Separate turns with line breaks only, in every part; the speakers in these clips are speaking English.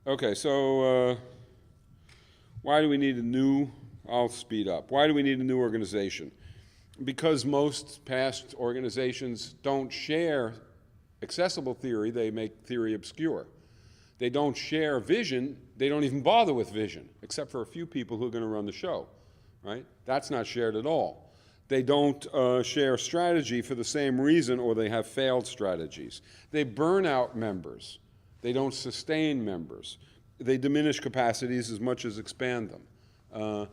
Okay, so why do we need a new, I'll speed up. Why do we need a new organization? Because most past organizations don't share accessible theory, they make theory obscure. They don't share vision, they don't even bother with vision, except for a few people who are going to run the show, right? That's not shared at all. They don't share strategy for the same reason, or they have failed strategies. They burn out members. They don't sustain members. They diminish capacities as much as expand them.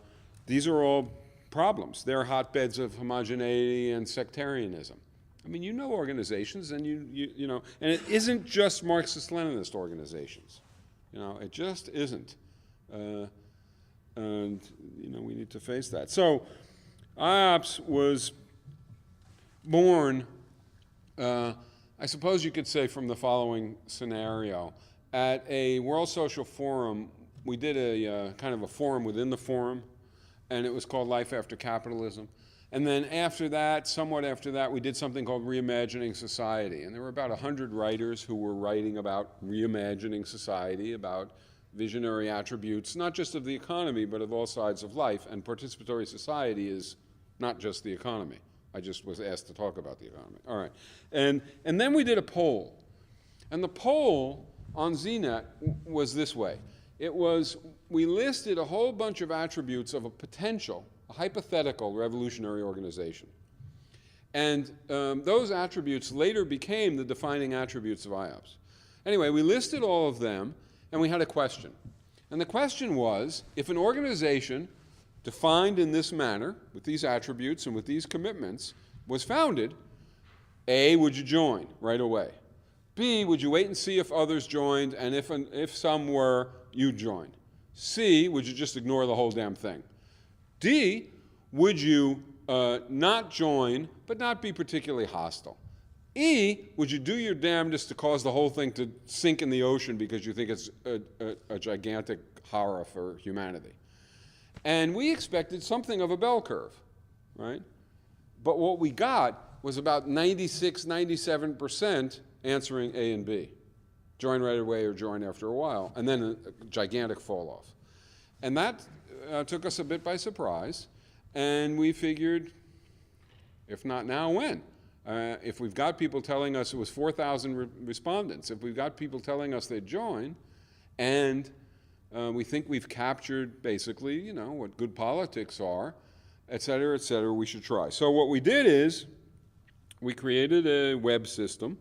These are all problems. They're hotbeds of homogeneity and sectarianism. I mean, you know organizations, and you know, and it isn't just Marxist-Leninist organizations. You know, it just isn't. And, you know, we need to face that. So IOPS was born, I suppose you could say, from the following scenario. At a World Social Forum, we did a kind of a forum within the forum, and it was called Life After Capitalism. And then after that, somewhat after that, we did something called Reimagining Society. And there were about 100 writers who were writing about reimagining society, about visionary attributes, not just of the economy, but of all sides of life. And participatory society is not just the economy. I just was asked to talk about the economy. All right. And then we did a poll. And the poll on ZNet was this way. It was, we listed a whole bunch of attributes of a potential, a hypothetical revolutionary organization. And those attributes later became the defining attributes of IOPS. Anyway, we listed all of them, and we had a question. And the question was, if an organization defined in this manner, with these attributes and with these commitments, was founded, A, would you join right away? B, would you wait and see if others joined, and if some were, you'd join? C, would you just ignore the whole damn thing? D, would you not join, but not be particularly hostile? E, would you do your damnedest to cause the whole thing to sink in the ocean because you think it's a gigantic horror for humanity? And we expected something of a bell curve, right? But what we got was about 96, 97% answering A and B. Join right away or join after a while, and then a gigantic fall off. And that took us a bit by surprise, and we figured, if not now, when? If we've got people telling us, it was 4,000 respondents, if we've got people telling us they'd join, and we think we've captured basically, you know, what good politics are, et cetera, we should try. So what we did is we created a web system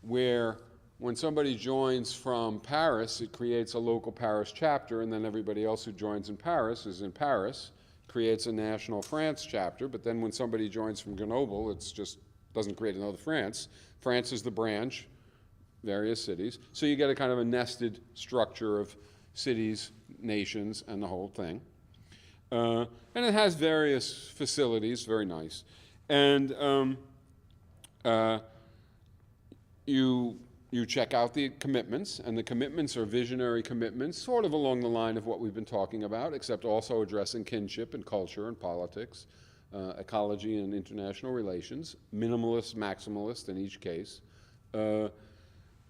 where when somebody joins from Paris, it creates a local Paris chapter, and then everybody else who joins in Paris is in Paris, creates a national France chapter, but then when somebody joins from Grenoble, it's just doesn't create another France. France is the branch, various cities. So you get a kind of a nested structure of cities, nations, and the whole thing. And it has various facilities, very nice. And you check out the commitments, and the commitments are visionary commitments, sort of along the line of what we've been talking about, except also addressing kinship and culture and politics, ecology and international relations, minimalist, maximalist in each case.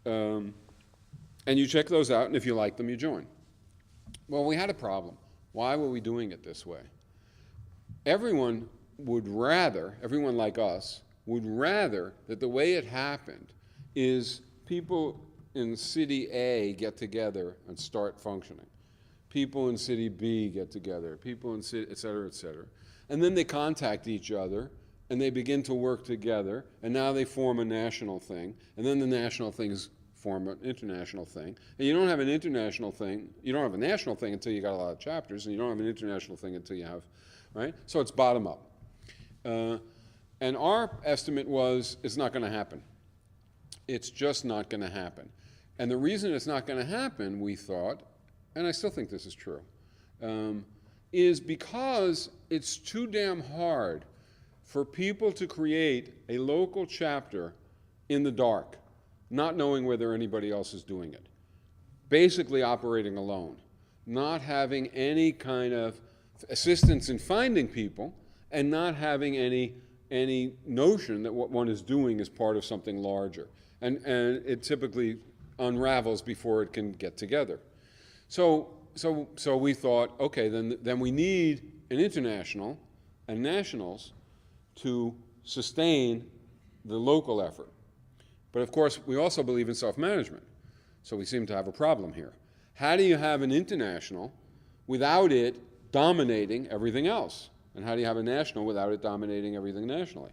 And you check those out, and if you like them, you join. Well, we had a problem. Why were we doing it this way? Everyone like us, would rather that the way it happened is people in city A get together and start functioning. People in city B get together, people in city, et cetera, and then they contact each other, and they begin to work together, and now they form a national thing, and then the national things form an international thing. And you don't have an international thing, you don't have a national thing until you got a lot of chapters, and you don't have an international thing until you have, right? So it's bottom up. And our estimate was, it's not going to happen. It's just not going to happen. And the reason it's not going to happen, we thought, and I still think this is true, is because it's too damn hard for people to create a local chapter in the dark, not knowing whether anybody else is doing it, basically operating alone, not having any kind of assistance in finding people, and not having any notion that what one is doing is part of something larger. And it typically unravels before it can get together. So we thought, okay, then we need an international and nationals to sustain the local effort. But of course, we also believe in self-management. So we seem to have a problem here. How do you have an international without it dominating everything else? And how do you have a national without it dominating everything nationally?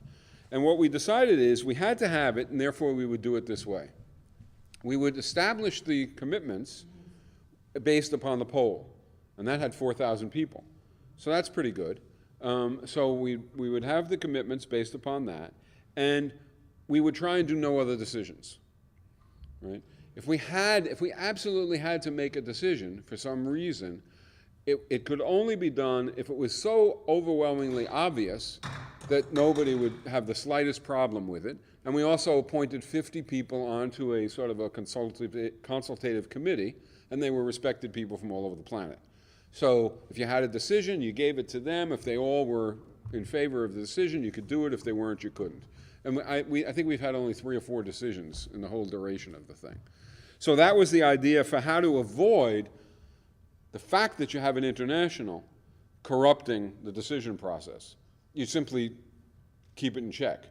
And what we decided is we had to have it, and therefore we would do it this way. We would establish the commitments based upon the poll, and that had 4,000 people. So that's pretty good. So we would have the commitments based upon that, and we would try and do no other decisions, right? If we absolutely had to make a decision for some reason, it could only be done if it was so overwhelmingly obvious that nobody would have the slightest problem with it. And we also appointed 50 people onto a sort of a consultative committee, and they were respected people from all over the planet. So if you had a decision, you gave it to them. If they all were in favor of the decision, you could do it. If they weren't, you couldn't. And I think we've had only 3 or 4 decisions in the whole duration of the thing. So that was the idea for how to avoid the fact that you have an international corrupting the decision process. You simply keep it in check.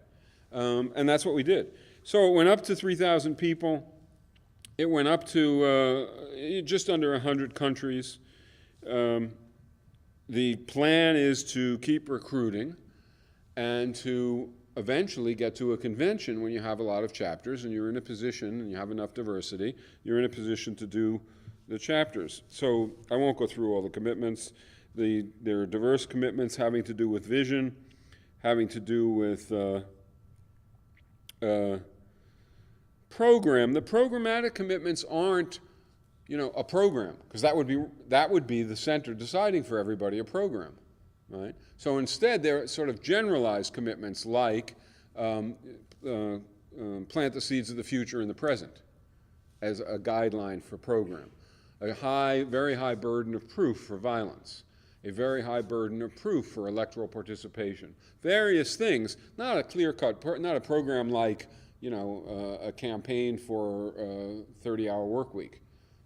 And that's what we did. So it went up to 3,000 people. It went up to just under 100 countries. The plan is to keep recruiting and to eventually get to a convention when you have a lot of chapters and you're in a position and you have enough diversity, you're in a position to do the chapters. So I won't go through all the commitments. There are diverse commitments having to do with vision, having to do with program. The programmatic commitments aren't, a program, because that would be the center deciding for everybody a program, right? So instead, they're sort of generalized commitments like plant the seeds of the future in the present as a guideline for program. A very high burden of proof for violence. A very high burden of proof for electoral participation. Various things, not a clear-cut, not a program like, a campaign for a 30-hour work week.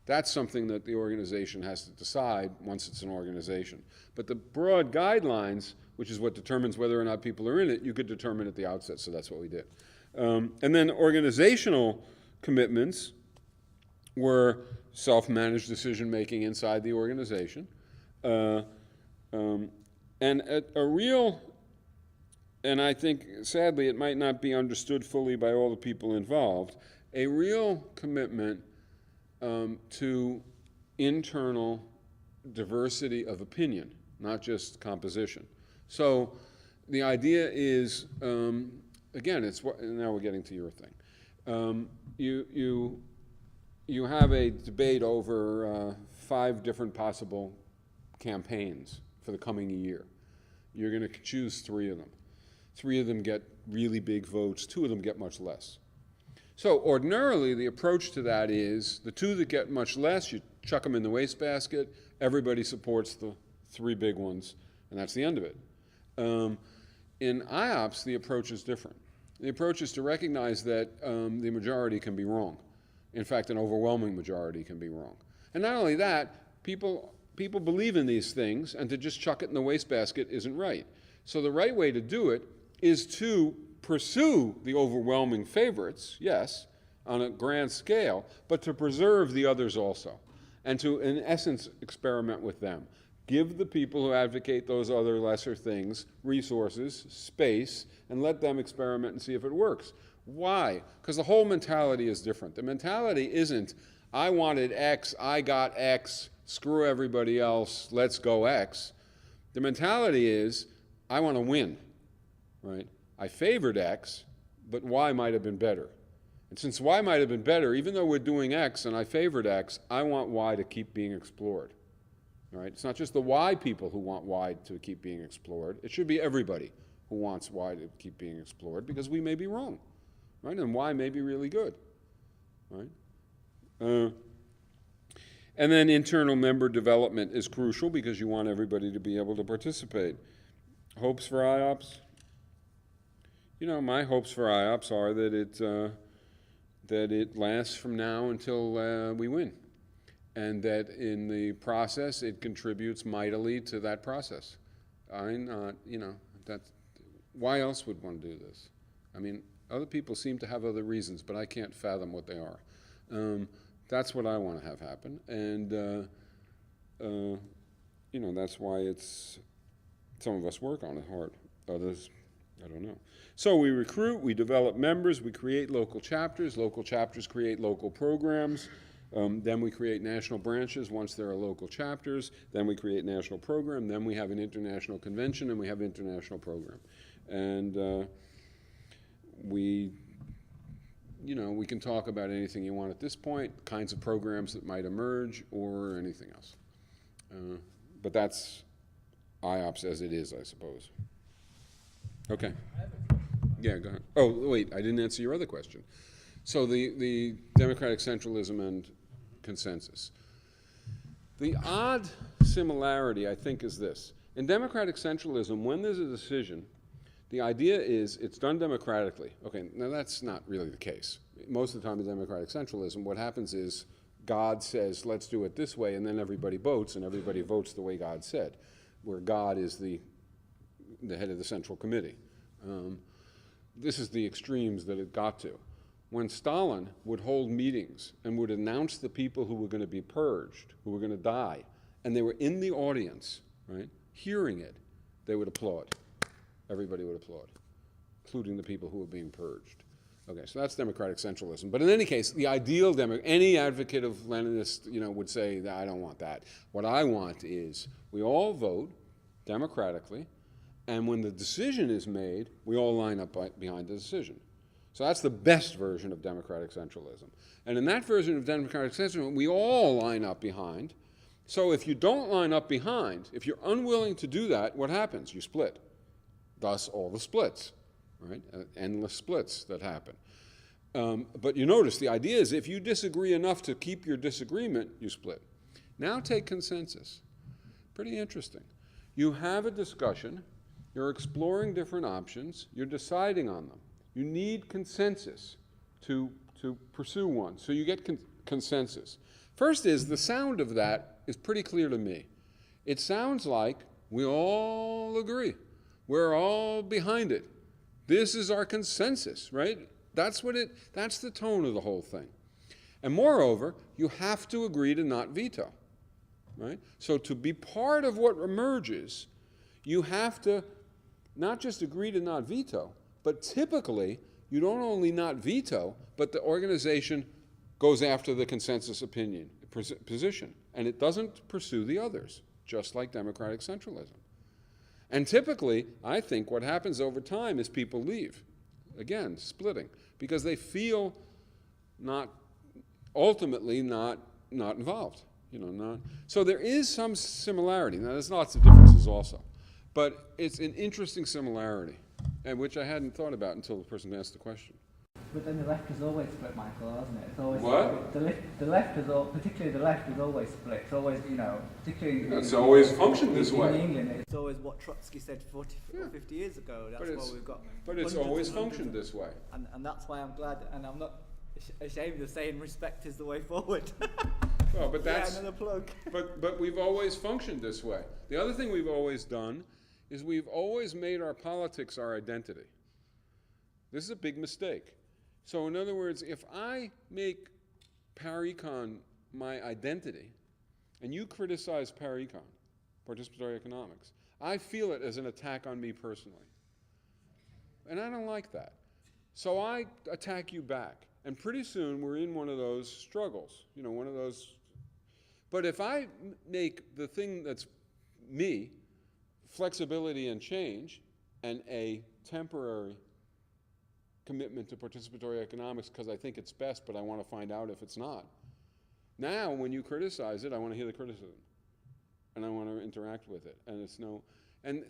That's something that the organization has to decide once it's an organization. But the broad guidelines, which is what determines whether or not people are in it, you could determine at the outset, so that's what we did. And then organizational commitments were self-managed decision-making inside the organization. And a real, and I think sadly it might not be understood fully by all the people involved, a real commitment to internal diversity of opinion, not just composition. So the idea is, again, now we're getting to your thing. You have a debate over 5 different possible campaigns for the coming year. You're going to choose 3 of them. 3 of them get really big votes, 2 of them get much less. So ordinarily, the approach to that is the 2 that get much less, you chuck them in the wastebasket, everybody supports the 3 big ones, and that's the end of it. In IOPS, the approach is different. The approach is to recognize that the majority can be wrong. In fact, an overwhelming majority can be wrong. And not only that, people believe in these things, and to just chuck it in the wastebasket isn't right. So the right way to do it is to pursue the overwhelming favorites, yes, on a grand scale, but to preserve the others also, and to, in essence, experiment with them. Give the people who advocate those other lesser things resources, space, and let them experiment and see if it works. Why? Because the whole mentality is different. The mentality isn't, I wanted X, I got X, screw everybody else, let's go X. The mentality is, I want to win, right? I favored X, but Y might have been better. And since Y might have been better, even though we're doing X and I favored X, I want Y to keep being explored. Right? It's not just the Y people who want Y to keep being explored. It should be everybody who wants Y to keep being explored, because we may be wrong. Right? And Y may be really good. Right? And then internal member development is crucial because you want everybody to be able to participate. Hopes for IOPS? My hopes for IOPS are that it that it lasts from now until we win, and that in the process it contributes mightily to that process. I'm not, why else would one do this? I mean, other people seem to have other reasons, but I can't fathom what they are. That's what I want to have happen, and that's why some of us work on it hard. Others, I don't know. So we recruit, we develop members, we create local chapters create local programs, then we create national branches once there are local chapters, then we create national program, then we have an international convention, and we have international program. And we can talk about anything you want at this point, kinds of programs that might emerge, or anything else. But that's IOPS as it is, I suppose. Okay. Yeah, go ahead. Oh, wait, I didn't answer your other question. So the democratic centralism and consensus. The odd similarity, I think, is this. In democratic centralism, when there's a decision, the idea is it's done democratically. Okay, now that's not really the case. Most of the time in democratic centralism, what happens is God says, let's do it this way, and then everybody votes, and everybody votes the way God said, where God is the head of the central committee. This is the extremes that it got to. When Stalin would hold meetings and would announce the people who were going to be purged, who were going to die, and they were in the audience, right, hearing it, they would applaud. Everybody would applaud, including the people who were being purged. Okay, so that's democratic centralism. But in any case, the ideal any advocate of Leninist, would say that I don't want that. What I want is we all vote democratically, and when the decision is made, we all line up behind the decision. So that's the best version of democratic centralism. And in that version of democratic centralism, we all line up behind. So if you don't line up behind, if you're unwilling to do that, what happens? You split. Thus, all the splits, right? Endless splits that happen. But you notice the idea is if you disagree enough to keep your disagreement, you split. Now take consensus. Pretty interesting. You have a discussion. You're exploring different options. You're deciding on them. You need consensus to pursue one. So you get consensus. First is the sound of that is pretty clear to me. It sounds like we all agree. We're all behind it. This is our consensus, right? That's the tone of the whole thing. And moreover, you have to agree to not veto, right? So to be part of what emerges, you have to not just agree to not veto, but typically you don't only not veto, but the organization goes after the consensus position, and it doesn't pursue the others, just like democratic centralism. And typically, I think what happens over time is people leave, again, splitting, because they feel ultimately not involved, So there is some similarity. Now, there's lots of differences also, but it's an interesting similarity, and which I hadn't thought about until the person asked the question.
But then the left is always split, Michael, hasn't it? It's always
what?
The left is particularly the left is always split. It's always, particularly.
It's always functioned this way.
In England, it's always what Trotsky said 40 or 50 years ago. That's why we've got.
But it's always functioned this way.
And that's why I'm glad, and I'm not ashamed of saying respect is the way forward.
Well, but that's
another plug.
But we've always functioned this way. The other thing we've always done is we've always made our politics our identity. This is a big mistake. So in other words, if I make par-econ my identity, and you criticize par-econ, participatory economics, I feel it as an attack on me personally. And I don't like that. So I attack you back. And pretty soon we're in one of those struggles, one of those. But if I make the thing that's me, flexibility and change, and a temporary commitment to participatory economics because I think it's best, but I want to find out if it's not. Now, when you criticize it, I want to hear the criticism, and I want to interact with it, and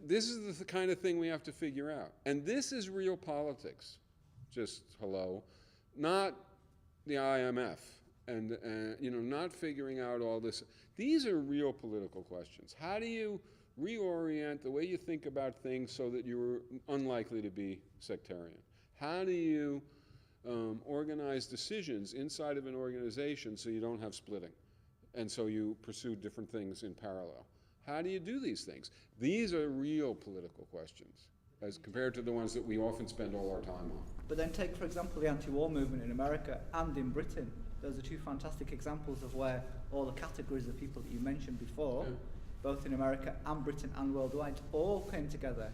this is the kind of thing we have to figure out. And this is real politics, just hello, not the IMF, and not figuring out all this. These are real political questions. How do you reorient the way you think about things so that you're unlikely to be sectarian? How do you organize decisions inside of an organization so you don't have splitting. And so you pursue different things in parallel. How do you do these things? These are real political questions as compared to the ones that we often spend all our time on.
But then take, for example, the anti-war movement in America and in Britain. Those are two fantastic examples of where all the categories of people that you mentioned before, both in America and Britain and worldwide, all came together.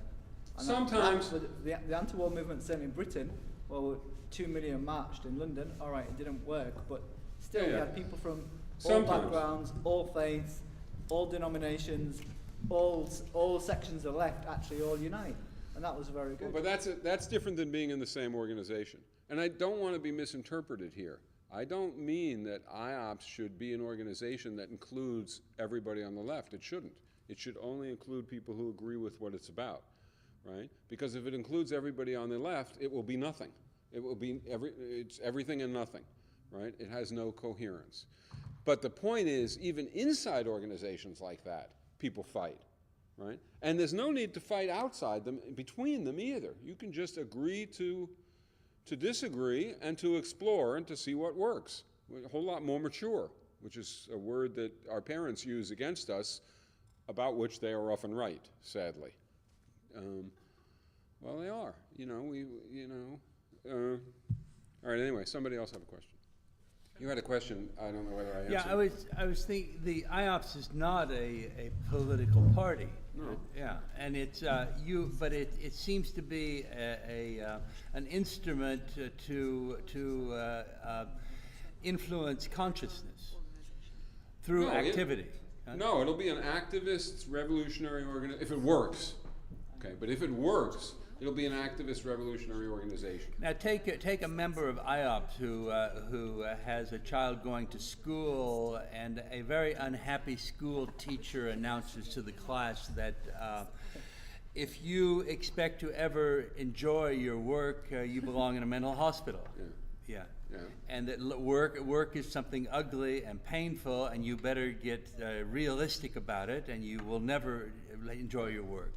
And
Sometimes.
the anti-war movement, certainly in Britain, well, 2 million marched in London. All right, it didn't work, but still we had people from all
Sometimes.
backgrounds, all faiths, all denominations, all sections of the left actually all unite. And that was very good.
But that's different than being in the same organization. And I don't want to be misinterpreted here. I don't mean that IOPS should be an organization that includes everybody on the left. It shouldn't. It should only include people who agree with what it's about, right? Because if it includes everybody on the left, it will be nothing. It will be it's everything and nothing, right? It has no coherence. But the point is, even inside organizations like that, people fight, right? And there's no need to fight outside them, between them either. You can just agree to disagree and to explore and to see what works. A whole lot more mature, which is a word that our parents use against us, about which they are often right, sadly. Well, they are. All right, anyway, somebody else have a question. You had a question. I don't know whether I answered.
Yeah, I was thinking the IOPS is not a political party.
No.
Yeah, and it's but it seems to be an instrument to influence consciousness through activity.
No, it'll be an activist revolutionary organization if it works. Okay, but if it works, it'll be an activist revolutionary organization.
Now take a member of IOPS who has a child going to school, and a very unhappy school teacher announces to the class that if you expect to ever enjoy your work, you belong in a mental hospital. Yeah. And that work is something ugly and painful, and you better get realistic about it, and you will never enjoy your work.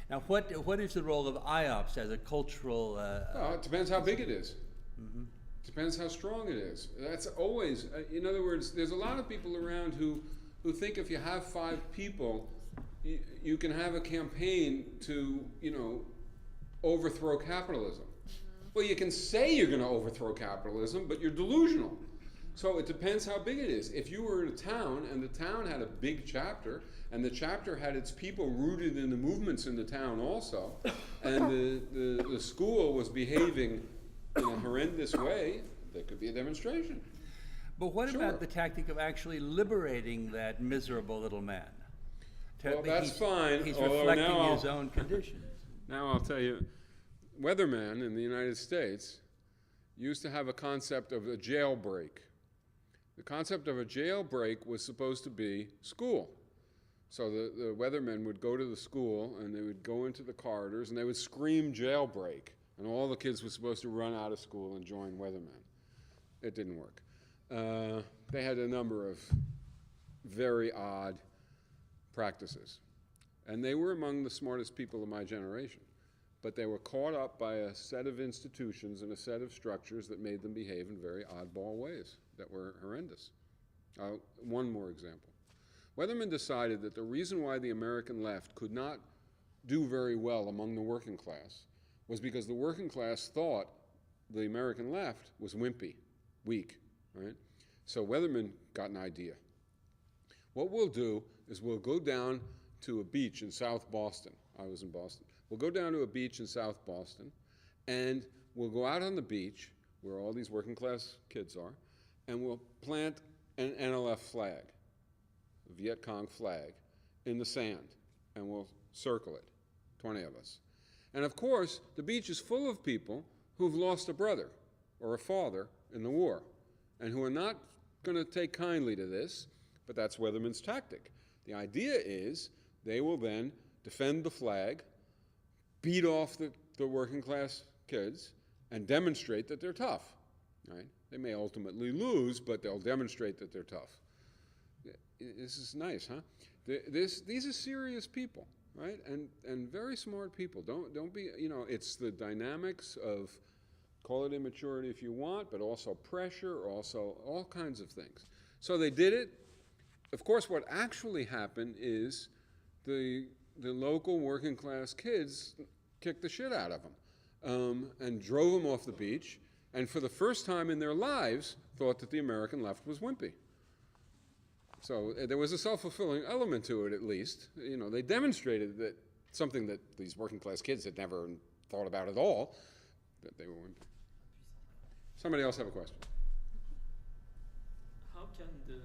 Now, what is the role of IOPS as a cultural?
Well, it depends how big it is. Mm-hmm. Depends how strong it is. That's always, in other words, there's a lot of people around who think if you have 5 people, you can have a campaign to, overthrow capitalism. Well, you can say you're going to overthrow capitalism, but you're delusional. So it depends how big it is. If you were in a town and the town had a big chapter, and the chapter had its people rooted in the movements in the town also, and the school was behaving in a horrendous way, there could be a demonstration.
But what about the tactic of actually liberating that miserable little man?
Well, that's fine.
He's reflecting his own conditions.
Now I'll tell you, weathermen in the United States used to have a concept of a jailbreak. The concept of a jailbreak was supposed to be school. So the weathermen would go to the school, and they would go into the corridors, and they would scream jailbreak, and all the kids were supposed to run out of school and join weathermen. It didn't work. They had a number of very odd practices, and they were among the smartest people of my generation. But they were caught up by a set of institutions and a set of structures that made them behave in very oddball ways that were horrendous. One more example. Weatherman decided that the reason why the American left could not do very well among the working class was because the working class thought the American left was wimpy, weak, right? So Weatherman got an idea. What we'll do is we'll go down to a beach in South Boston. I was in Boston. We'll go down to a beach in South Boston, and we'll go out on the beach where all these working class kids are, and we'll plant an NLF flag, a Viet Cong flag, in the sand, and we'll circle it, 20 of us. And of course, the beach is full of people who've lost a brother or a father in the war, and who are not going to take kindly to this, but that's Weatherman's tactic. The idea is they will then defend the flag, beat off the working class kids, and demonstrate that they're tough, right? They may ultimately lose, but they'll demonstrate that they're tough. This is nice, huh? These are serious people, right? And very smart people. Don't be, it's the dynamics of Call it immaturity if you want, but also pressure, also all kinds of things. So they did it. Of course, what actually happened is the local working class kids kicked the shit out of them and drove them off the beach, and for the first time in their lives thought that the American left was wimpy. So there was a self-fulfilling element to it, at least. You know, they demonstrated that something that these working class kids had never thought about at all, that they were wimpy. Somebody else have a question?
How can the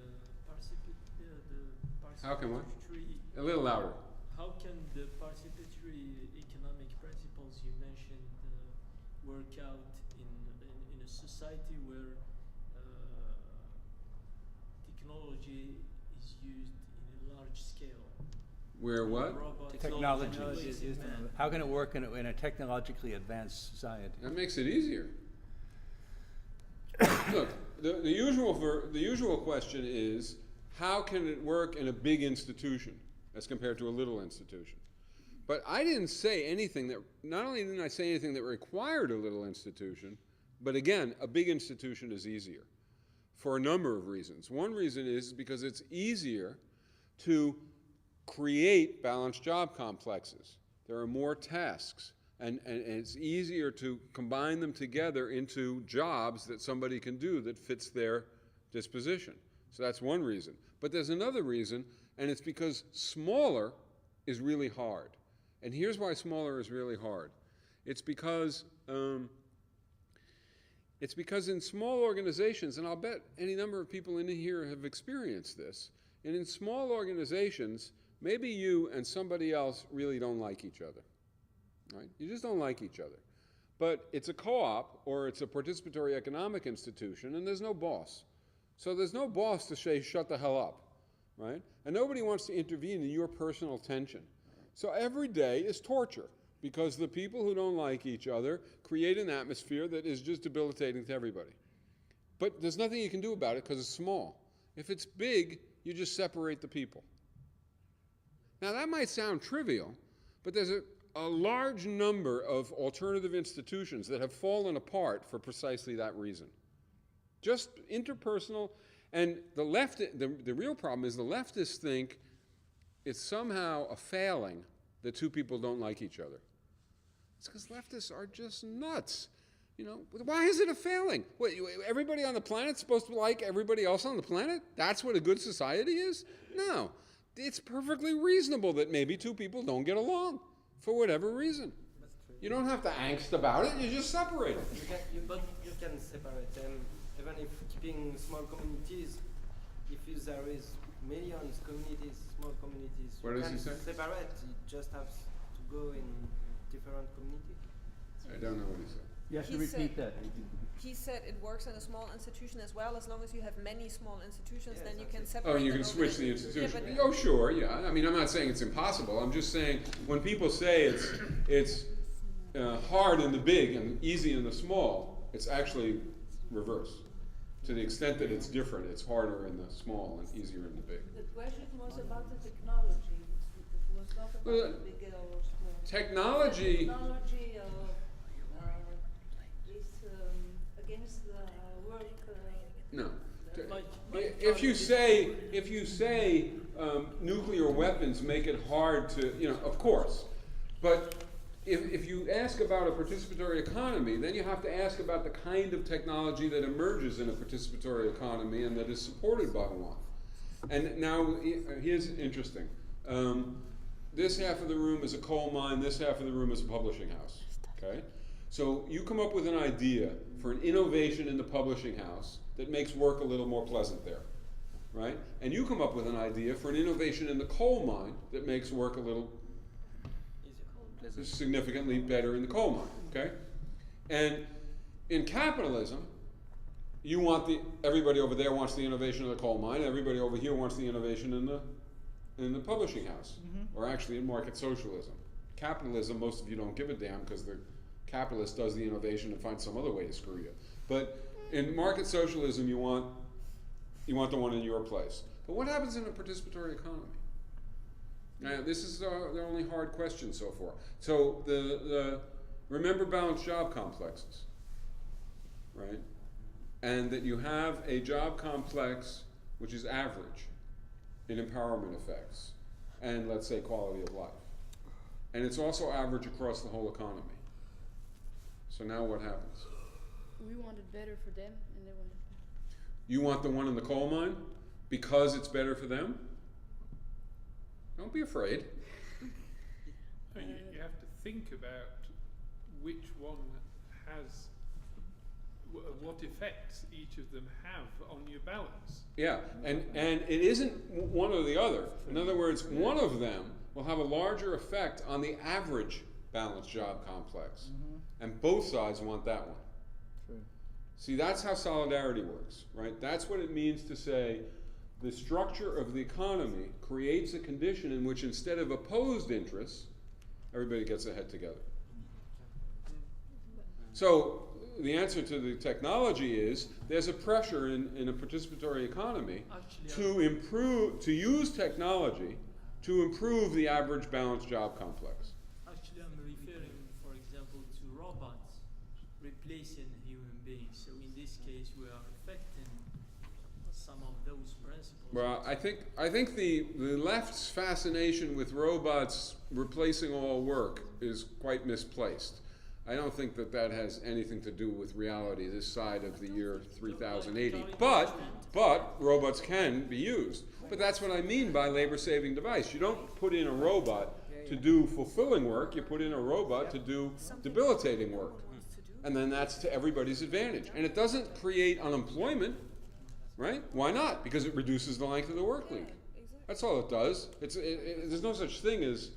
How can what?
participatory
A little louder.
how can the participatory economic principles you mentioned work out in a society where technology is used in a large scale?
Where what?
Robots,
Technology.
replacing man.
How can it work in a technologically advanced society?
That makes it easier. Look, the usual question is, how can it work in a big institution as compared to a little institution? But I didn't say anything that, not only didn't I say anything that required a little institution, but again, a big institution is easier for a number of reasons. One reason is because it's easier to create balanced job complexes. There are more tasks, and it's easier to combine them together into jobs that somebody can do that fits their disposition. So that's one reason. But there's another reason, and it's because smaller is really hard. And here's why smaller is really hard. It's because in small organizations, and I'll bet any number of people in here have experienced this, and in small organizations, maybe you and somebody else really don't like each other, right? You just don't like each other. But it's a co-op or it's a participatory economic institution, and there's no boss. So there's no boss to say, shut the hell up, right? And nobody wants to intervene in your personal tension. So every day is torture, because the people who don't like each other create an atmosphere that is just debilitating to everybody. But there's nothing you can do about it because it's small. If it's big, you just separate the people. Now that might sound trivial, but there's a large number of alternative institutions that have fallen apart for precisely that reason. Just interpersonal, and the real problem is the leftists think it's somehow a failing that two people don't like each other. It's because leftists are just nuts. You know, why is it a failing? What, everybody on the planet's supposed to like everybody else on the planet? That's what a good society is? No. It's perfectly reasonable that maybe two people don't get along for whatever reason. You don't have to angst about it, you just separate them.
You can separate them, even if keeping small communities, if there is millions communities, small communities,
What
you
does
can
he say?
separate, you just have to go in different communities.
I don't know what he said.
You have to
He
repeat
said-
that.
He said it works in a small institution as well. As long as you have many small institutions,
Yeah,
then you
exactly.
can separate.
Oh, you
them
can
over
switch the institution.
Yeah,
Oh, sure, yeah. I mean, I'm not saying it's impossible. I'm just saying when people say it's hard in the big and easy in the small, it's actually reverse. To the extent that it's different, it's harder in the small and easier in the big.
The question was about the technology. It was not about
Well,
the big or small.
Technology,
Technology is against the work.
no.
Like
If you say nuclear weapons make it hard to, you know, of course. But if you ask about a participatory economy, then you have to ask about the kind of technology that emerges in a participatory economy and that is supported by one. And now, here's interesting. This half of the room is a coal mine, this half of the room is a publishing house, okay? So you come up with an idea for an innovation in the publishing house that makes work a little more pleasant there, right? And you come up with an idea for an innovation in the coal mine that makes work a little significantly better in the coal mine, okay? And in capitalism, you want everybody over there wants the innovation of the coal mine, everybody over here wants the innovation in the publishing house, or actually in market socialism. Capitalism, most of you don't give a damn because the capitalist does the innovation and finds some other way to screw you. But in market socialism, you want the one in your place. But what happens in a participatory economy? Now, this is the only hard question so far. So remember balanced job complexes. right? And that you have a job complex which is average in empowerment effects and, let's say, quality of life. And it's also average across the whole economy. So now what happens?
We want it better for them, and they want it.
You want the one in the coal mine because it's better for them? Don't be afraid.
You have to think about which one has, what effects each of them have on your balance.
Yeah, and it isn't one or the other. In other words, one of them will have a larger effect on the average balanced job complex. And both sides want that one.
True.
See, that's how solidarity works, right? That's what it means to say the structure of the economy creates a condition in which, instead of opposed interests, everybody gets their head together. So the answer to the technology is there's a pressure in a participatory economy to use technology to improve the average balanced job complex.
Actually, I'm referring, for example, to robots replacing human beings. So in this case, we are affecting some of those principles.
Well, I think the left's fascination with robots replacing all work is quite misplaced. I don't think that has anything to do with reality this side of the year 3080. But robots can be used. But that's what I mean by labor-saving device. You don't put in a robot to do fulfilling work. You put in a robot to do debilitating work. And then that's to everybody's advantage. And it doesn't create unemployment, right? Why not? Because it reduces the length of the work week. That's all it does. There's no such thing as,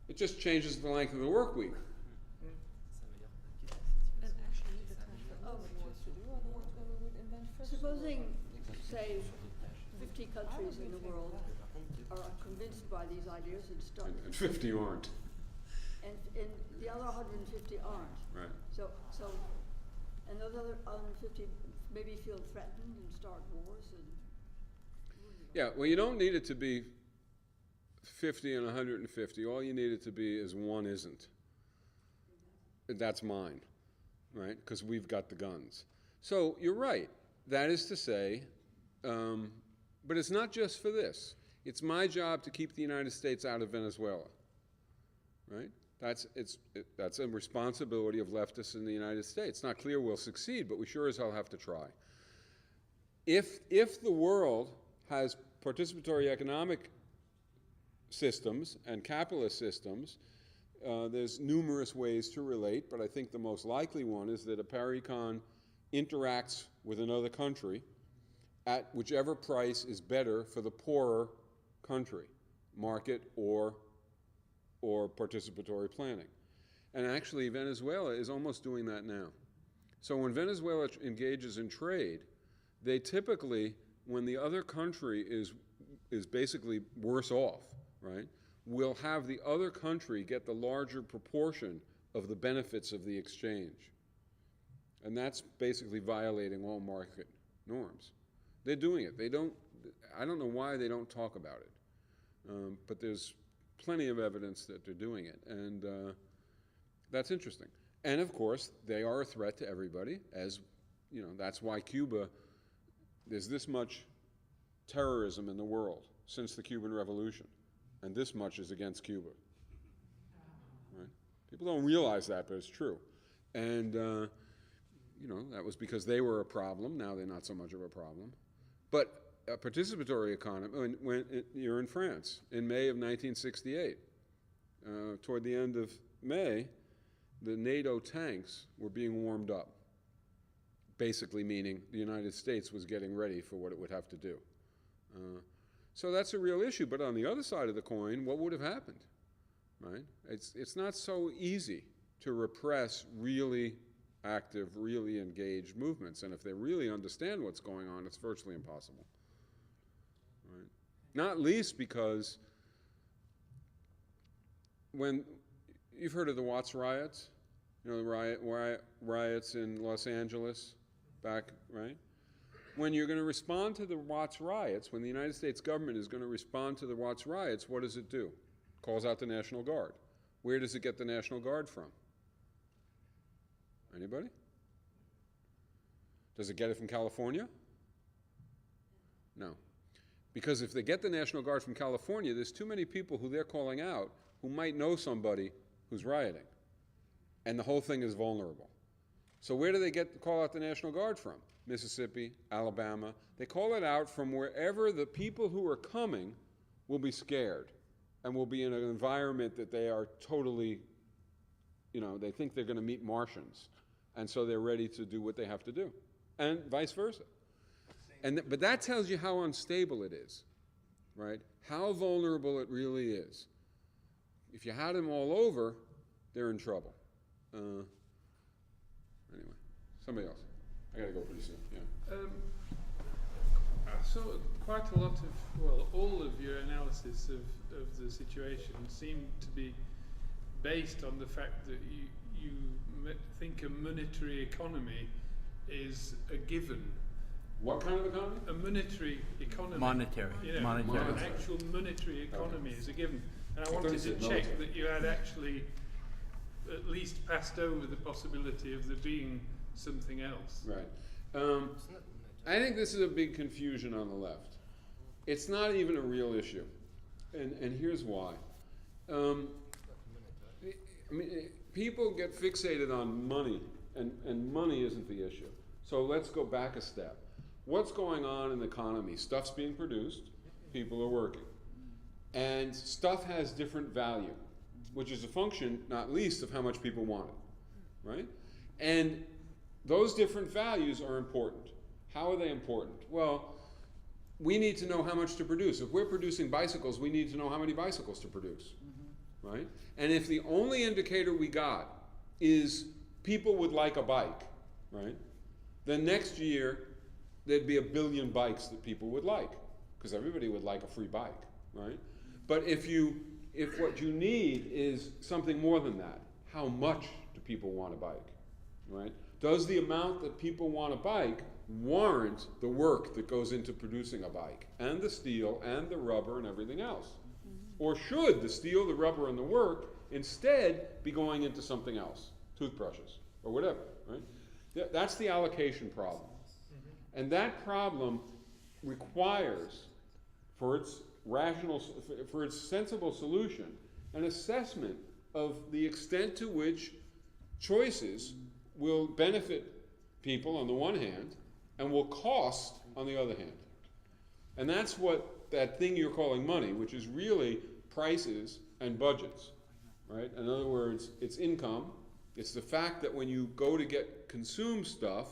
it just changes the length of the work week.
Supposing, say, 50 countries in the world are convinced by these ideas and start,
And 50 aren't.
and the other 150 aren't.
Right.
So, and those other 150 maybe feel threatened and start wars and.
Yeah, well, you don't need it to be 50 and 150. All you need it to be is one isn't. That's mine, right? Because we've got the guns. So you're right. That is to say, but it's not just for this. It's my job to keep the United States out of Venezuela, right? That's a responsibility of leftists in the United States. It's not clear we'll succeed, but we sure as hell have to try. If the world has participatory economic systems and capitalist systems, there's numerous ways to relate, but I think the most likely one is that a paricon interacts with another country at whichever price is better for the poorer country, market or participatory planning. And actually, Venezuela is almost doing that now. So when Venezuela engages in trade, they typically, when the other country is basically worse off, right, will have the other country get the larger proportion of the benefits of the exchange. And that's basically violating all market norms. They're doing it. I don't know why they don't talk about it. But there's plenty of evidence that they're doing it. And that's interesting. And of course, they are a threat to everybody, as you know, that's why Cuba, there's this much terrorism in the world since the Cuban Revolution. And this much is against Cuba. Right? People don't realize that, but it's true. And you know, that was because they were a problem. Now they're not so much of a problem. But a participatory economy, when you're in France, in May of 1968, toward the end of May, the NATO tanks were being warmed up, basically meaning the United States was getting ready for what it would have to do. So that's a real issue. But on the other side of the coin, what would have happened? Right? It's not so easy to repress really active, really engaged movements. And if they really understand what's going on, it's virtually impossible. Right? Not least because when you've heard of the Watts riots, you know, the riots in Los Angeles back, right? When you're going to respond to the Watts riots, when the United States government is going to respond to the Watts riots, what does it do? Calls out the National Guard. Where does it get the National Guard from? Anybody? Does it get it from California? No. Because if they get the National Guard from California, there's too many people who they're calling out who might know somebody who's rioting. And the whole thing is vulnerable. So where do they call out the National Guard from? Mississippi, Alabama. They call it out from wherever the people who are coming will be scared and will be in an environment that they are totally, they think they're going to meet Martians. And so they're ready to do what they have to do. And vice versa. But that tells you how unstable it is, right? How vulnerable it really is. If you had them all over, they're in trouble. Anyway, somebody else. I gotta go pretty soon, yeah.
I saw quite a lot of, well, all of your analysis of the situation seemed to be based on the fact that you think a monetary economy is a given.
What kind of economy?
A monetary economy.
Monetary. Monetary.
An actual monetary economy is a given. And I wanted to check that you had actually at least passed over the possibility of there being something else.
Right. I think this is a big confusion on the left. It's not even a real issue. And here's why. People get fixated on money, and money isn't the issue. So let's go back a step. What's going on in the economy? Stuff's being produced, people are working. And stuff has different value, which is a function, not least, of how much people want it, right? And those different values are important. How are they important? Well, we need to know how much to produce. If we're producing bicycles, we need to know how many bicycles to produce, right? And if the only indicator we got is people would like a bike, right? Then next year, there'd be 1 billion bikes that people would like, because everybody would like a free bike, right? But if what you need is something more than that, how much do people want a bike, right? Does the amount that people want a bike warrant the work that goes into producing a bike, and the steel, and the rubber, and everything else? Or should the steel, the rubber, and the work instead be going into something else, toothbrushes, or whatever, right? That's the allocation problem. And that problem requires, for its sensible solution, an assessment of the extent to which choices will benefit people on the one hand and will cost on the other hand. And that's what that thing you're calling money, which is really prices and budgets, right? In other words, it's income. It's the fact that when you go to consume stuff,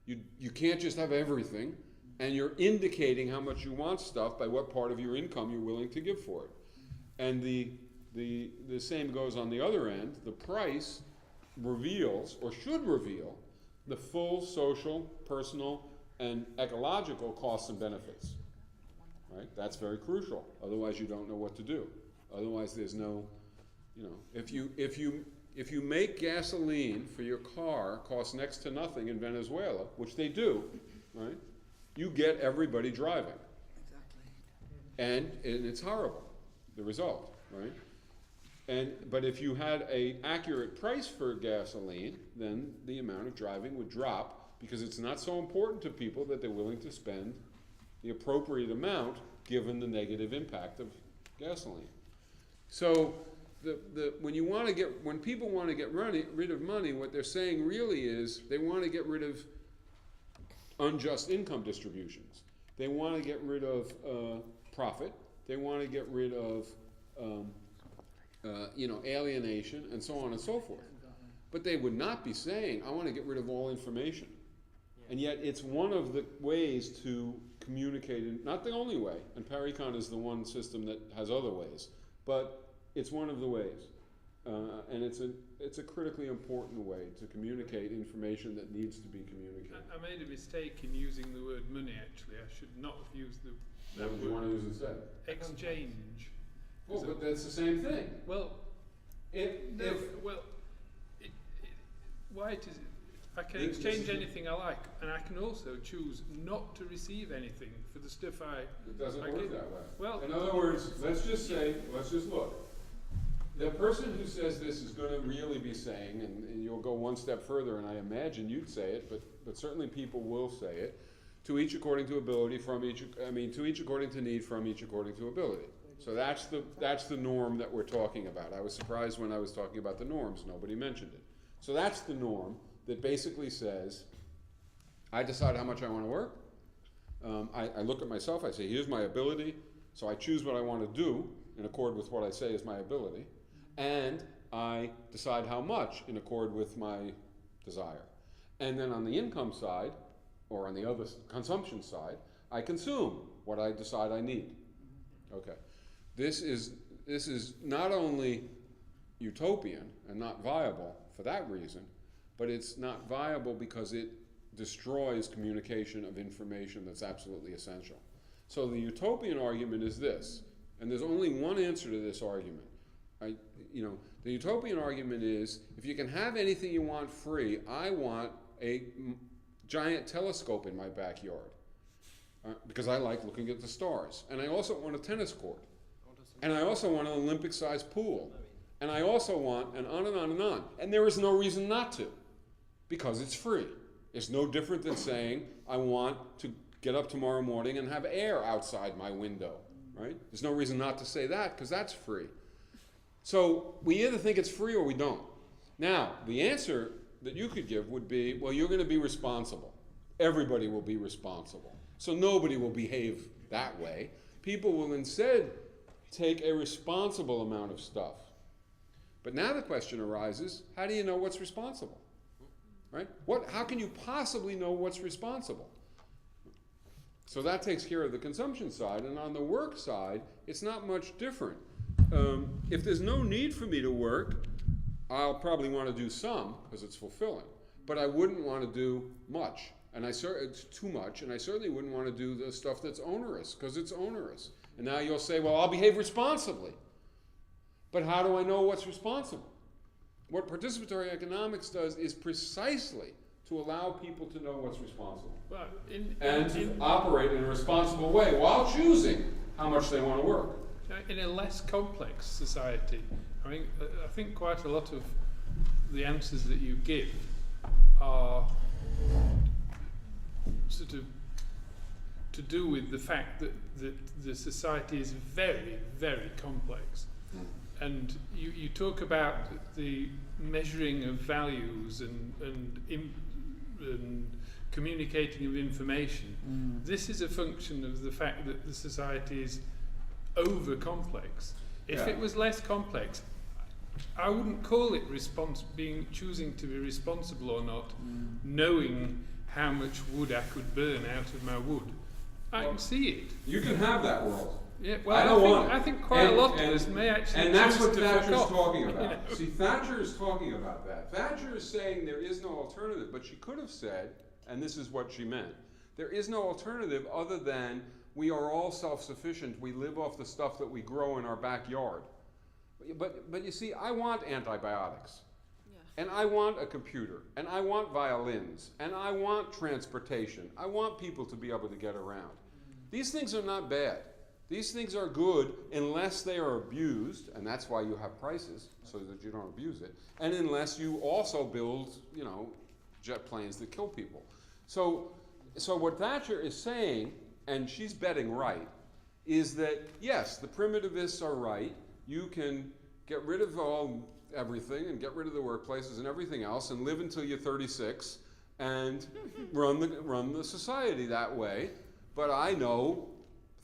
you can't just have everything, and you're indicating how much you want stuff by what part of your income you're willing to give for it. And the same goes on the other end. The price reveals, or should reveal, the full social, personal, and ecological costs and benefits. Right? That's very crucial. Otherwise, you don't know what to do. Otherwise, there's no, if you make gasoline for your car cost next to nothing in Venezuela, which they do, right? You get everybody driving.
Exactly.
And it's horrible, the result, right? But if you had an accurate price for gasoline, then the amount of driving would drop, because it's not so important to people that they're willing to spend the appropriate amount given the negative impact of gasoline. So when people want to get rid of money, what they're saying really is they want to get rid of unjust income distributions. They want to get rid of profit. They want to get rid of alienation, and so on and so forth. But they would not be saying, I want to get rid of all information. And yet it's one of the ways to communicate, not the only way, and Paricon is the one system that has other ways, but it's one of the ways. And it's a critically important way to communicate information that needs to be communicated.
I made a mistake in using the word money, actually. I should not have used that
What
word.
do you want to use instead?
Exchange.
Well, but that's the same thing.
Well, why it is? I can exchange anything I like, and I can also choose not to receive anything for the stuff
It doesn't
I
work
give.
that way.
Well,
in other words, let's just look. the person who says this is going to really be saying, and you'll go one step further, and I imagine you'd say it, but certainly people will say it, to each according to ability, to each according to need, from each according to ability. So that's the norm that we're talking about. I was surprised when I was talking about the norms, nobody mentioned it. So that's the norm that basically says, I decide how much I want to work. I look at myself, I say, here's my ability, so I choose what I want to do in accord with what I say is my ability, and I decide how much in accord with my desire. And then on the income side, or on the other consumption side, I consume what I decide I need. Okay, this is not only utopian and not viable for that reason, but it's not viable because it destroys communication of information that's absolutely essential. So the utopian argument is this, and there's only one answer to this argument. The utopian argument is, if you can have anything you want free, I want a giant telescope in my backyard because I like looking at the stars. And I also want a tennis court. And I also want an Olympic-sized pool. And I also want, and on and on and on. And there is no reason not to, because it's free. It's no different than saying, I want to get up tomorrow morning and have air outside my window, right? There's no reason not to say that, because that's free. So we either think it's free or we don't. Now, the answer that you could give would be, well, you're going to be responsible. Everybody will be responsible. So nobody will behave that way. People will instead take a responsible amount of stuff. But now the question arises, how do you know what's responsible? Right? How can you possibly know what's responsible? So that takes care of the consumption side, and on the work side, it's not much different. If there's no need for me to work, I'll probably want to do some because it's fulfilling, but I wouldn't want to do much, and it's too much, and I certainly wouldn't want to do the stuff that's onerous because it's onerous. And now you'll say, well, I'll behave responsibly, but how do I know what's responsible? What participatory economics does is precisely to allow people to know what's responsible and to operate in a responsible way while choosing how much they want to work.
In a less complex society, I think quite a lot of the answers that you give are sort of to do with the fact that the society is very, very complex. And you talk about the measuring of values and communicating of information. This is a function of the fact that the society is over complex. If it was less complex, I wouldn't call it choosing to be responsible or not, knowing how much wood I could burn out of my wood. I can see it.
You can have that world.
Yeah, well, I think quite a lot of us may actually.
And that's
choose
what
to
Thatcher's
fuck off.
talking about. See, Thatcher is talking about that. Thatcher is saying there is no alternative, but she could have said, and this is what she meant, there is no alternative other than we are all self-sufficient. We live off the stuff that we grow in our backyard. But you see, I want antibiotics. And I want a computer, and I want violins, and I want transportation. I want people to be able to get around. These things are not bad. These things are good unless they are abused, and that's why you have prices, so that you don't abuse it, and unless you also build, jet planes that kill people. So what Thatcher is saying, and she's betting right, is that, yes, the primitivists are right. You can get rid of everything and get rid of the workplaces and everything else and live until you're 36 and run the society that way. But I know,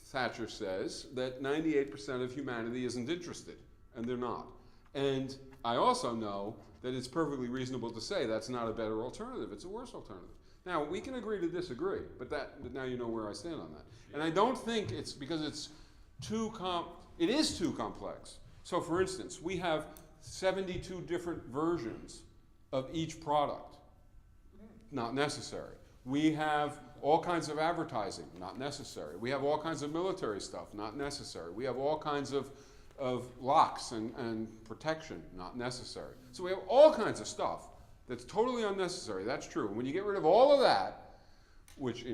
Thatcher says, that 98% of humanity isn't interested, and they're not. And I also know that it's perfectly reasonable to say that's not a better alternative, it's a worse alternative. Now, we can agree to disagree, but now you know where I stand on that. And I don't think it's because it is too complex. So for instance, we have 72 different versions of each product. Not necessary. We have all kinds of advertising, not necessary. We have all kinds of military stuff, not necessary. We have all kinds of locks and protection, not necessary. So we have all kinds of stuff that's totally unnecessary. That's true. And when you get rid of all of that, which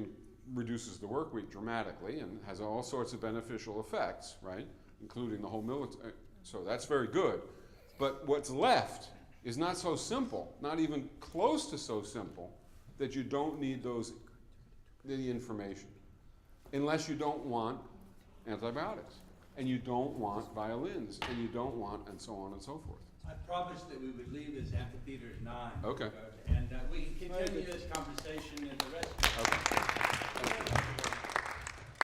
reduces the work week dramatically and has all sorts of beneficial effects, right, including the whole military, so that's very good. But what's left is not so simple, not even close to so simple, that you don't need the information. Unless you don't want antibiotics, and you don't want violins, and you don't want, and so on and so forth.
I promised that we would leave this amphitheater at 9.
Okay.
And we can continue this conversation